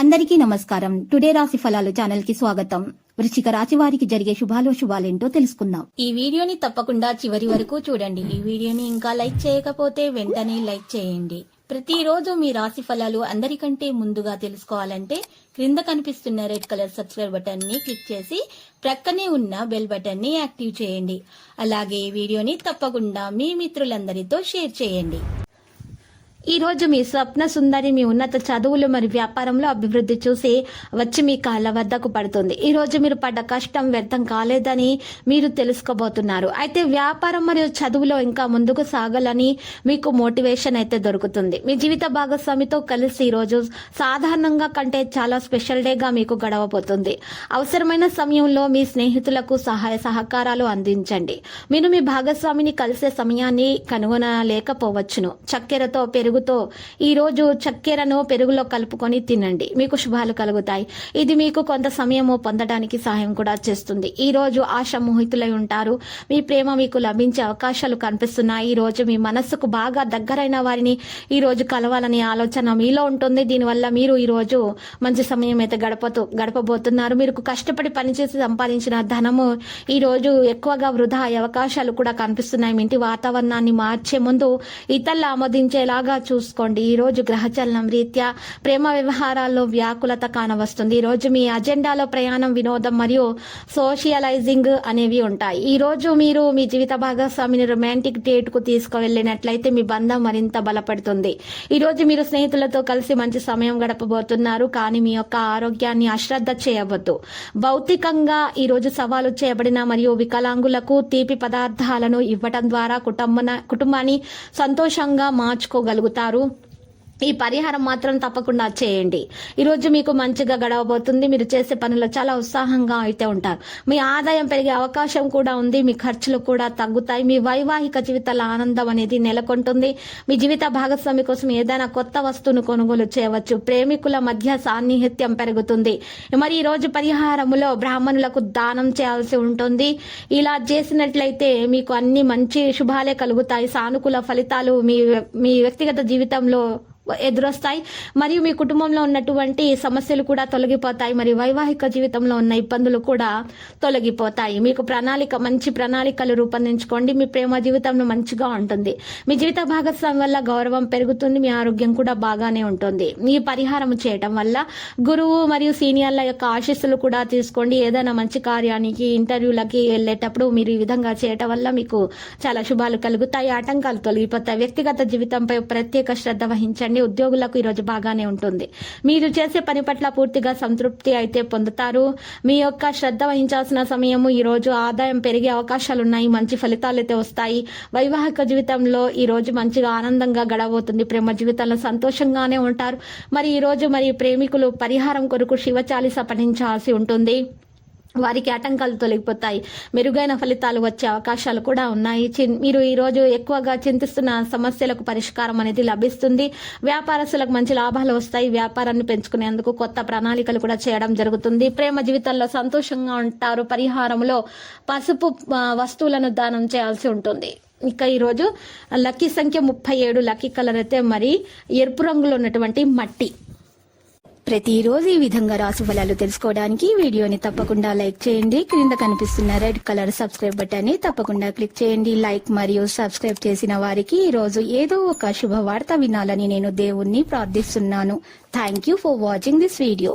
అందరికీ నమస్కారం. టుడే రాశి ఫలాలు ఛానల్ కి స్వాగతం. వృశ్చిక రాశి వారికి జరిగే శుభాలేంటో తెలుసుకుందాం. ఈ వీడియోని తప్పకుండా చివరి వరకు చూడండి. ఈ వీడియోని ఇంకా లైక్ చేయకపోతే వెంటనే లైక్ చేయండి. ప్రతిరోజు మీ రాశి ఫలాలు అందరికంటే ముందుగా తెలుసుకోవాలంటే క్రింద కనిపిస్తున్న రెడ్ కలర్ సబ్స్క్రైబ్ బటన్ ని క్లిక్ చేసి ప్రక్కనే ఉన్న బెల్ బటన్ ని యాక్టివ్ చేయండి. అలాగే ఈ వీడియోని తప్పకుండా మీ మిత్రులందరితో షేర్ చేయండి. ఈ రోజు మీ స్వప్న సుందరి మీ ఉన్నత చదువులు మరియు వ్యాపారంలో అభివృద్ధి చూసి వచ్చి మీ కాళ్ళ వద్దకు పడుతుంది. ఈ రోజు మీరు పడ్డ కష్టం వ్యర్థం కాలేదని మీరు తెలుసుకోబోతున్నారు. అయితే వ్యాపారం మరియు చదువులో ఇంకా ముందుకు సాగాలని మీకు మోటివేషన్ అయితే దొరుకుతుంది. మీ జీవిత భాగస్వామితో కలిసి ఈ రోజు సాధారణంగా కంటే చాలా స్పెషల్ డేగా మీకు గడవబోతుంది. అవసరమైన సమయంలో మీ స్నేహితులకు సహాయ సహకారాలు అందించండి. మీరు మీ భాగస్వామిని కలిసే సమయాన్ని కనుగొనలేకపోవచ్చును. చక్కెరతో పెరుగుతో ఈ రోజు చక్కెరను పెరుగులో కలుపుకొని తినండి. మీకు శుభాలు కలుగుతాయి. ఇది మీకు కొంత సమయము పొందడానికి సహాయం కూడా చేస్తుంది. ఈ రోజు ఆశామోహితులై ఉంటారు. మీ ప్రేమ మీకు లభించే అవకాశాలు కనిపిస్తున్నాయి. ఈ రోజు మీ మనస్సుకు బాగా దగ్గరైన వారిని ఈ రోజు కలవాలనే ఆలోచన మీలో ఉంటుంది. దీనివల్ల మీరు ఈ రోజు మంచి సమయం అయితే గడపబోతున్నారు. మీరు కష్టపడి పనిచేసి సంపాదించిన ధనము ఈ రోజు ఎక్కువగా వృధా అయ్యే అవకాశాలు కూడా కనిపిస్తున్నాయి. మీ ఇంటి వాతావరణాన్ని మార్చే ముందు ఇతరులు ఆమోదించేలాగా చూసుకోండి. ఈ రోజు గ్రహచలనం రీత్యా ప్రేమ వ్యవహారాల్లో వ్యాకులత కానవస్తుంది. ఈ రోజు మీ అజెండాలో ప్రయాణం, వినోదం మరియు సోషియలైజింగ్ అనేవి ఉంటాయి. ఈ రోజు మీరు మీ జీవిత భాగస్వామిని రొమాంటిక్ డేట్ కు తీసుకువెళ్ళినట్లయితే మీ బంధం మరింత బలపడుతుంది. ఈ రోజు మీరు స్నేహితులతో కలిసి మంచి సమయం గడపబోతున్నారు. కానీ మీ యొక్క ఆరోగ్యాన్ని అశ్రద్ధ చేయవద్దు. భౌతికంగా ఈ రోజు సవాలు చేయబడిన మరియు వికలాంగులకు తీపి పదార్థాలను ఇవ్వటం ద్వారా కుటుంబాన్ని సంతోషంగా మార్చుకోగలుగుతారు. ఈ పరిహారం మాత్రం తప్పకుండా చేయండి. ఈ రోజు మీకు మంచిగా గడవబోతుంది. మీరు చేసే పనుల్లో చాలా ఉత్సాహంగా అయితే ఉంటారు. మీ ఆదాయం పెరిగే అవకాశం కూడా ఉంది. మీ ఖర్చులు కూడా తగ్గుతాయి. మీ వైవాహిక జీవితాల ఆనందం అనేది నెలకొంటుంది. మీ జీవిత భాగస్వామి కోసం ఏదైనా కొత్త వస్తువును కొనుగోలు చేయవచ్చు. ప్రేమికుల మధ్య సాన్నిహిత్యం పెరుగుతుంది. మరి ఈ రోజు పరిహారములో బ్రాహ్మణులకు దానం చేయాల్సి ఉంటుంది. ఇలా చేసినట్లయితే మీకు అన్ని మంచి శుభాలే కలుగుతాయి. సానుకూల ఫలితాలు మీ వ్యక్తిగత జీవితంలో ఎదురొస్తాయి. మరియు మీ కుటుంబంలో ఉన్నటువంటి సమస్యలు కూడా తొలగిపోతాయి. మరియు వైవాహిక జీవితంలో ఉన్న ఇబ్బందులు కూడా తొలగిపోతాయి. మీకు మంచి ప్రణాళికలు రూపొందించుకోండి. మీ ప్రేమ జీవితంలో మంచిగా ఉంటుంది. మీ జీవిత భాగస్వామి వల్ల గౌరవం పెరుగుతుంది. మీ ఆరోగ్యం కూడా బాగానే ఉంటుంది. ఈ పరిహారం చేయటం వల్ల గురువు మరియు సీనియర్ల యొక్క ఆశీస్సులు కూడా తీసుకోండి. ఏదైనా మంచి కార్యానికి, ఇంటర్వ్యూలకి వెళ్ళేటప్పుడు మీరు ఈ విధంగా చేయటం వల్ల మీకు చాలా శుభాలు కలుగుతాయి. ఆటంకాలు తొలగిపోతాయి. వ్యక్తిగత జీవితంపై ప్రత్యేక శ్రద్ధ వహించండి. ఉద్యోగులకు ఈరోజు బాగానే ఉంటుంది. మీరు చేసే పని పట్ల పూర్తిగా సంతృప్తి అయితే పొందుతారు. మీ యొక్క శ్రద్ధ వహించాల్సిన సమయము ఈ రోజు. ఆదాయం పెరిగే అవకాశాలు ఉన్నాయి. మంచి ఫలితాలు అయితే వస్తాయి. వైవాహిక జీవితంలో ఈ రోజు మంచిగా ఆనందంగా గడవబోతుంది. ప్రేమ జీవితంలో సంతోషంగానే ఉంటారు. మరి ఈ రోజు ప్రేమికులు పరిహారం కొరకు శివ చాలీస పఠించాల్సి ఉంటుంది. వారికి ఆటంకాలు తొలగిపోతాయి. మెరుగైన ఫలితాలు వచ్చే అవకాశాలు కూడా ఉన్నాయి. మీరు ఈ రోజు ఎక్కువగా చింతిస్తున్న సమస్యలకు పరిష్కారం అనేది లభిస్తుంది. వ్యాపారస్తులకు మంచి లాభాలు వస్తాయి. వ్యాపారాన్ని పెంచుకునేందుకు కొత్త ప్రణాళికలు కూడా చేయడం జరుగుతుంది. ప్రేమ జీవితంలో సంతోషంగా ఉంటారు. పరిహారంలో పసుపు వస్తువులను దానం చేయాల్సి ఉంటుంది. ఇక ఈరోజు లక్కీ సంఖ్య 37, లక్కీ కలర్ అయితే ఎరుపు రంగులో ఉన్నటువంటి మట్టి. ప్రతిరోజు ఈ విధంగా రాశి ఫలాలు తెలుసుకోవడానికి వీడియోని తప్పకుండా లైక్ చేయండి. క్రింద కనిపిస్తున్న రెడ్ కలర్ సబ్స్క్రైబ్ బటన్ ని తప్పకుండా క్లిక్ చేయండి. లైక్ మరియు సబ్స్క్రైబ్ చేసిన వారికి ఈ రోజు ఏదో ఒక శుభవార్త వినాలని నేను దేవుణ్ణి ప్రార్థిస్తున్నాను. Thank you for watching this video.